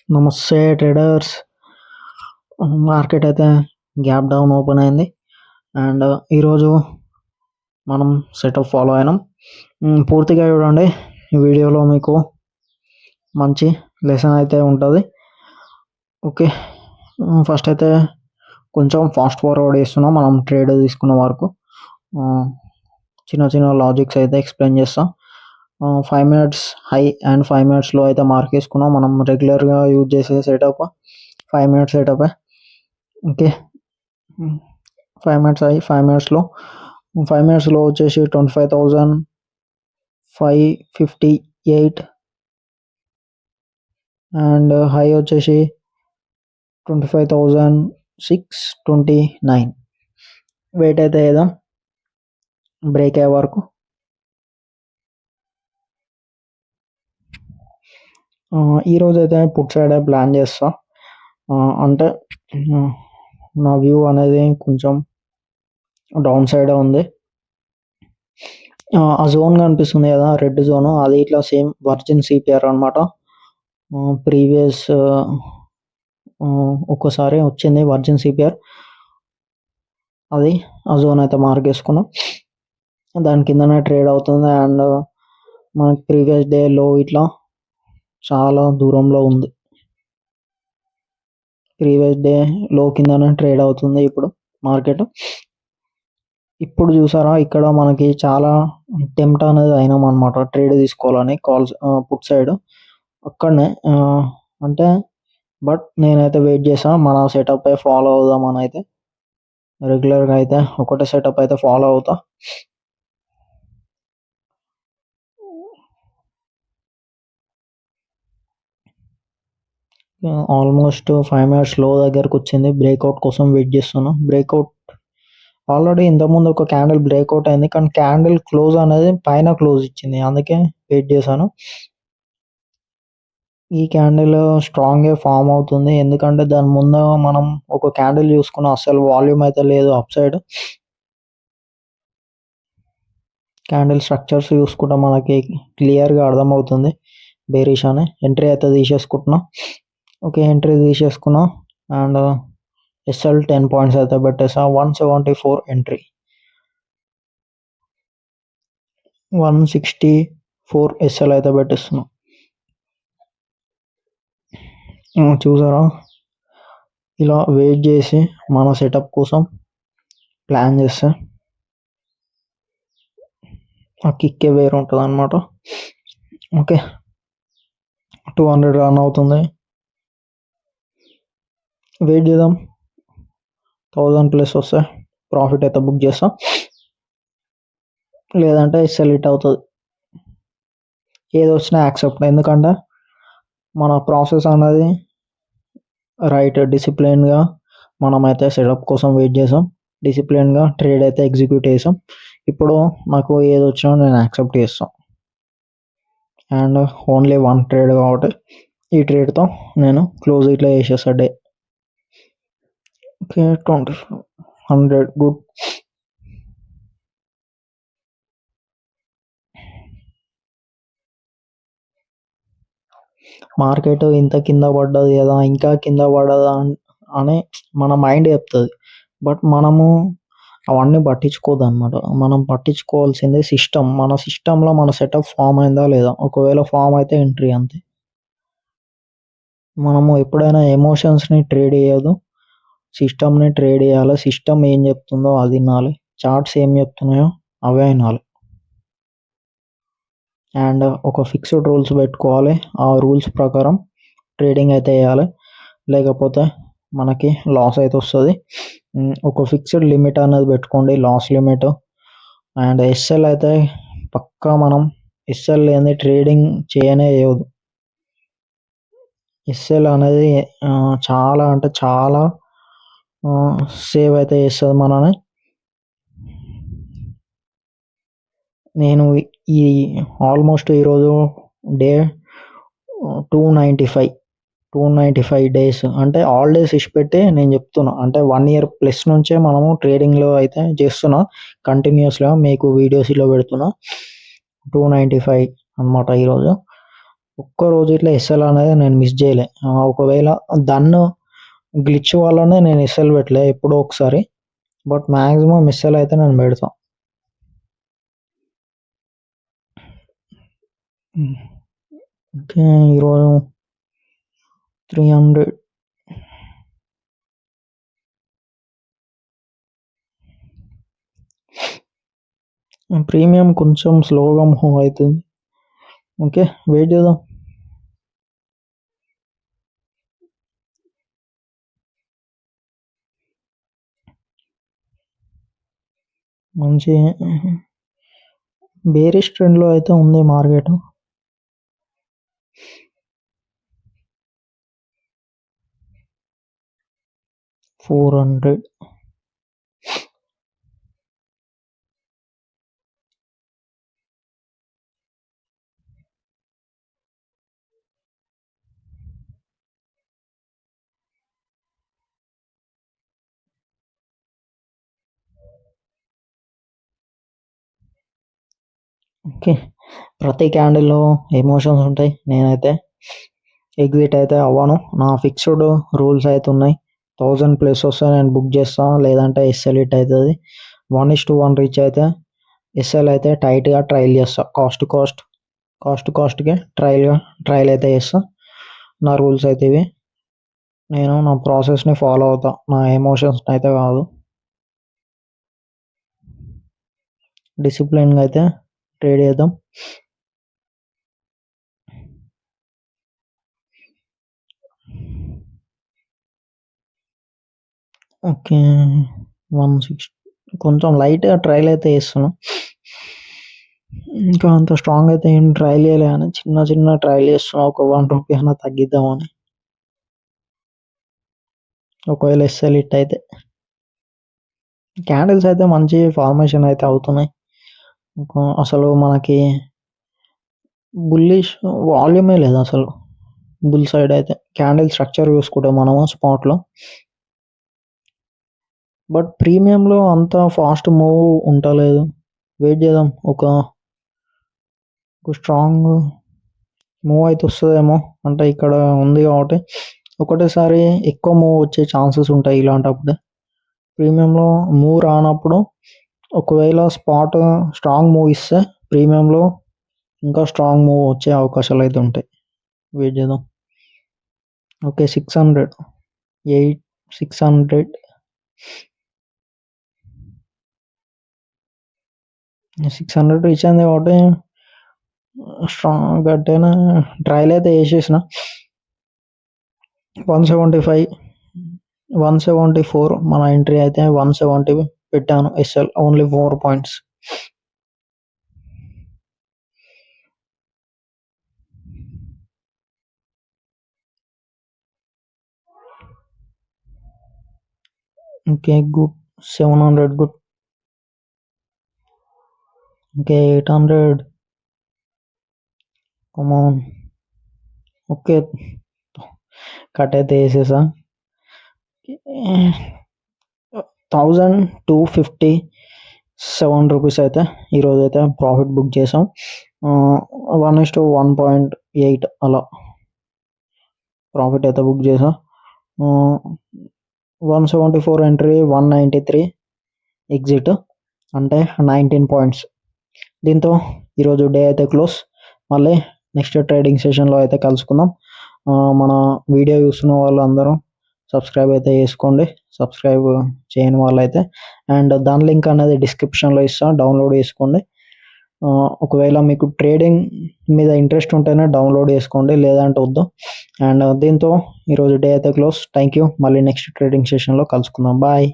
నమస్తే traders. Market అయితే gap down open అయింది అండ్ ఈరోజు మనం సెటప్ ఫాలో అయినాం. పూర్తిగా చూడండి, ఈ వీడియోలో మీకు మంచి లెసన్ అయితే ఉంటుంది. ఓకే, ఫస్ట్ అయితే కొంచెం ఫాస్ట్ ఫార్వర్డ్ చేస్తున్నాం. మనం ట్రేడ్ తీసుకున్న వరకు చిన్న చిన్న లాజిక్స్ అయితే ఎక్స్ప్లెయిన్ చేస్తాం. 5 minutes హై అండ్ 5 minutesలో అయితే మార్క్ చేసుకున్నాం. మనం రెగ్యులర్గా యూజ్ చేసే setup 5 minutes setup. Okay, 5 minutes high 5 minutesలో వచ్చేసి 25,558 అండ్ హై వచ్చేసి 25,629. వెయిట్ అయితే ఏదో బ్రేక్ అయ్యే వరకు. ఈరోజు అయితే పుట్ సైడ్ ప్లాన్ చేస్తా. అంటే నా వ్యూ అనేది కొంచెం డౌన్ సైడ్ ఉంది. ఆ జోన్ కనిపిస్తుంది కదా, రెడ్ జోన్, అది ఇట్లా సేమ్ వర్జిన్ సిపిఆర్ అనమాట. ప్రీవియస్ ఒక్కసారి వచ్చింది వర్జిన్ సిపిఆర్, అది ఆ జోన్ అయితే మార్క్ చేసుకున్నాం. దాని కిందనే ట్రేడ్ అవుతుంది అండ్ మనకి ప్రీవియస్ డే లో ఇట్లా చాలా దూరంలో ఉంది. ప్రీవియస్ డే లో కిందనే ట్రేడ్ అవుతుంది ఇప్పుడు మార్కెట్. ఇప్పుడు చూసారా, ఇక్కడ మనకి చాలా టెంప్ట్ అనేది అయినాం అనమాట ట్రేడ్ తీసుకోవాలని కాల్స్ పుట్ సైడ్ అక్కడనే. అంటే బట్ నేనైతే వెయిట్ చేసాను, మన సెటప్ ఫాలో అవుదామని. అయితే రెగ్యులర్గా అయితే ఒకటే సెటప్ అయితే ఫాలో అవుతా. ఆల్మోస్ట్ 5 minutes లో దగ్గరకు వచ్చింది. బ్రేక్అవుట్ కోసం వెయిట్ చేస్తున్నాను. బ్రేక్అవుట్ ఆల్రెడీ ఇంతకుముందు ఒక క్యాండిల్ బ్రేక్అవుట్ అయింది, కానీ క్యాండిల్ క్లోజ్ అనేది పైన క్లోజ్ ఇచ్చింది, అందుకే వెయిట్ చేశాను. ఈ క్యాండిల్ స్ట్రాంగ్గా ఫామ్ అవుతుంది, ఎందుకంటే దాని ముందు మనం ఒక క్యాండిల్ చూసుకున్నాం, అసలు వాల్యూమ్ అయితే లేదు అప్ సైడ్. క్యాండిల్ స్ట్రక్చర్స్ చూసుకుంటే మనకి క్లియర్గా అర్థమవుతుంది బేరిష్ అని. ఎంట్రీ అయితే తీసేసుకుంటున్నా. ఓకే, ఎంట్రీ తీసేసుకున్నా అండ్ ఎస్ఎల్ 10 points అయితే పెట్టేసా. 174 ఎంట్రీ, 164 ఎస్ఎల్ అయితే పెట్టేస్తున్నా. చూసారా, ఇలా వెయిట్ చేసి మన సెటప్ కోసం ప్లాన్ చేస్తే ఆ కిక్కే వేరు ఉంటుంది అనమాట. ఓకే, 200 రన్ అవుతుంది, వెయిట్ చేద్దాం. 1000+ వస్తే ప్రాఫిట్ అయితే బుక్ చేస్తాం, లేదంటే సెల్ ఇట్ అవుతుంది. ఏది వచ్చినా యాక్సెప్ట్, ఎందుకంటే మన ప్రాసెస్ అనేది రైట్. డిసిప్లిన్గా మనమైతే సెటప్ కోసం వెయిట్ చేసాం, డిసిప్లిన్గా ట్రేడ్ అయితే ఎగ్జిక్యూట్ చేసాం. ఇప్పుడు నాకు ఏది వచ్చినా నేను యాక్సెప్ట్ చేస్తాను. అండ్ ఓన్లీ 1 ట్రేడ్ కాబట్టి ఈ ట్రేడ్తో నేను క్లోజ్ ఇట్లా చేసేస్తా డే. Okay, 100 good. మార్కెట్ ఇంత కింద పడ్డది కదా, ఇంకా కింద పడదా అని మన మైండ్ చెప్తుంది, బట్ మనము అవన్నీ పట్టించుకోదు అనమాట. మనం పట్టించుకోవాల్సిందే సిస్టమ్. మన సిస్టంలో మన సెటప్ ఫామ్ అయిందా లేదా, ఒకవేళ ఫామ్ అయితే ఎంట్రీ, అంతే. మనము ఎప్పుడైనా ఎమోషన్స్ని ట్రేడ్ చేయదు, సిస్టమ్ని ట్రేడ్ చేయాలి. సిస్టమ్ ఏం చెప్తుందో అది వినాలి, చార్ట్స్ ఏం చెప్తున్నాయో అవే వినాలి. అండ్ ఒక ఫిక్స్డ్ రూల్స్ పెట్టుకోవాలి, ఆ రూల్స్ ప్రకారం ట్రేడింగ్ అయితే వేయాలి, లేకపోతే మనకి లాస్ అయితే వస్తుంది. ఒక ఫిక్స్డ్ లిమిట్ అనేది పెట్టుకోండి, లాస్ లిమిట్. అండ్ ఎస్ఎల్ అయితే పక్కా మనం ఎస్ఎల్ లేని ట్రేడింగ్ చేయదు. ఎస్ఎల్ అనేది చాలా అంటే చాలా సేవ్ అయితే చేస్తుంది మనని. నేను ఈ ఆల్మోస్ట్ ఈరోజు డే 295 డేస్, అంటే ఆల్ డేస్ ఇచ్చిపెట్టి నేను చెప్తున్నా, అంటే 1 year+ నుంచే మనము ట్రేడింగ్లో అయితే చేస్తున్నా కంటిన్యూస్గా. మీకు వీడియోస్ ఇలా పెడుతున్నా. 295 అనమాట ఈరోజు. ఒక్కరోజు ఇట్లా ఎస్ఎల్ అనేది నేను మిస్ చేయలే. ఒకవేళ దన్ను గ్లిచ్ వల్లనే నేను ఎస్ఎల్ పెట్టలే ఎప్పుడో ఒకసారి. బట్ మ్యాక్సిమం ఎస్ఎల్ అయితే నేను పెడతా. ఓకే, ఈరోజు 300 ప్రీమియం కొంచెం స్లోగా మూవ్ అవుతుంది. ఓకే, వెయిట్ చేద్దాం. మంచి బేరిష్ ట్రెండ్లో అయితే ఉంది మార్కెట్. 400 ఓకే, ప్రతి క్యాండిల్లో ఎమోషన్స్ ఉంటాయి. నేనైతే ఎగ్జిట్ అయితే అవ్వను. నా ఫిక్స్డ్ రూల్స్ అయితే ఉన్నాయి. 1000+ వస్తే నేను బుక్ చేస్తాను, లేదంటే ఎస్ఎల్ హిట్ అవుతుంది. 1:1 రీచ్ అయితే ఎస్ఎల్ అయితే టైట్గా ట్రయల్ చేస్తా. కాస్ట్కి ట్రయల్ అయితే చేస్తా. నా రూల్స్ అయితే ఇవి. నేను నా ప్రాసెస్ని ఫాలో అవుతా, నా ఎమోషన్స్ అయితే కాదు. డిసిప్లిన్గా అయితే ట్రేడ్ చేద్దాం. ఓకే, 160 కొంచెం లైట్గా ట్రయల్ అయితే చేస్తున్నాను. ఇంకా అంత స్ట్రాంగ్ అయితే ఏం ట్రయల్ చేయలే అని చిన్న ట్రయల్ చేస్తున్నా. ఒక 1 రూపీ అన్న తగ్గిద్దామని. ఒకవేళ ఎస్ఎల్ హిట్ అయితే క్యాండిల్స్ అయితే మంచి ఫార్మేషన్ అయితే అవుతున్నాయి. అసలు మనకి బుల్లిష్ వాల్యూమే లేదు అసలు బుల్ సైడ్ అయితే. క్యాండిల్ స్ట్రక్చర్ చూసుకుంటే మనము స్పాట్లో. బట్ ప్రీమియంలో అంత ఫాస్ట్ మూవ్ ఉండలేదు. వెయిట్ చేద్దాం, ఒక స్ట్రాంగ్ మూవ్ అయితే వస్తుందేమో. అంటే ఇక్కడ ఉంది కాబట్టి ఒకటేసారి ఎక్కువ మూవ్ వచ్చే ఛాన్సెస్ ఉంటాయి ఇలాంటప్పుడు. ప్రీమియంలో మూవ్ రానప్పుడు ఒకవేళ స్పాట్ స్ట్రాంగ్ మూవ్ ఇస్తే ప్రీమియంలో ఇంకా స్ట్రాంగ్ మూవ్ వచ్చే అవకాశాలు అయితే ఉంటాయి. వెయిట్ చేద్దాం. ఓకే, 600 రీచ్ అయింది కాబట్టి స్ట్రాంగ్ గట్టైనా ట్రయల్ అయితే వేసేసిన. 174 మన ఎంట్రీ అయితే 170 పెట్టాను. SL only 4 points. Okay, good. 700 good. Okay, 800 come on. Okay, cut అయితే వేసేసా. 1257 రూపీస్ అయితే ఈరోజు అయితే ప్రాఫిట్ బుక్ చేసాం. 1:1.8 అలా ప్రాఫిట్ అయితే బుక్ చేసాం. 174 ఎంట్రీ, 193 ఎగ్జిట్, అంటే 19 పాయింట్స్. దీంతో ఈరోజు డే అయితే క్లోజ్. మళ్ళీ నెక్స్ట్ ట్రేడింగ్ సెషన్లో అయితే కలుసుకుందాం. మన వీడియో చూస్తున్న వాళ్ళు అందరూ సబ్స్క్రైబ్ అయితే చేసుకోండి. సబ్స్క్రైబ్ చేయని వాళ్ళైతే అండ్ దాని లింక్ అనేది డిస్క్రిప్షన్లో ఇస్తాను, డౌన్లోడ్ చేసుకోండి. ఒకవేళ మీకు ట్రేడింగ్ మీద ఇంట్రెస్ట్ ఉంటేనే డౌన్లోడ్ చేసుకోండి, లేదంటే వద్దు. అండ్ దీంతో ఈరోజు డే అయితే క్లోజ్. Thank you. మళ్ళీ నెక్స్ట్ ట్రేడింగ్ సెషన్లో కలుసుకుందాం. బాయ్.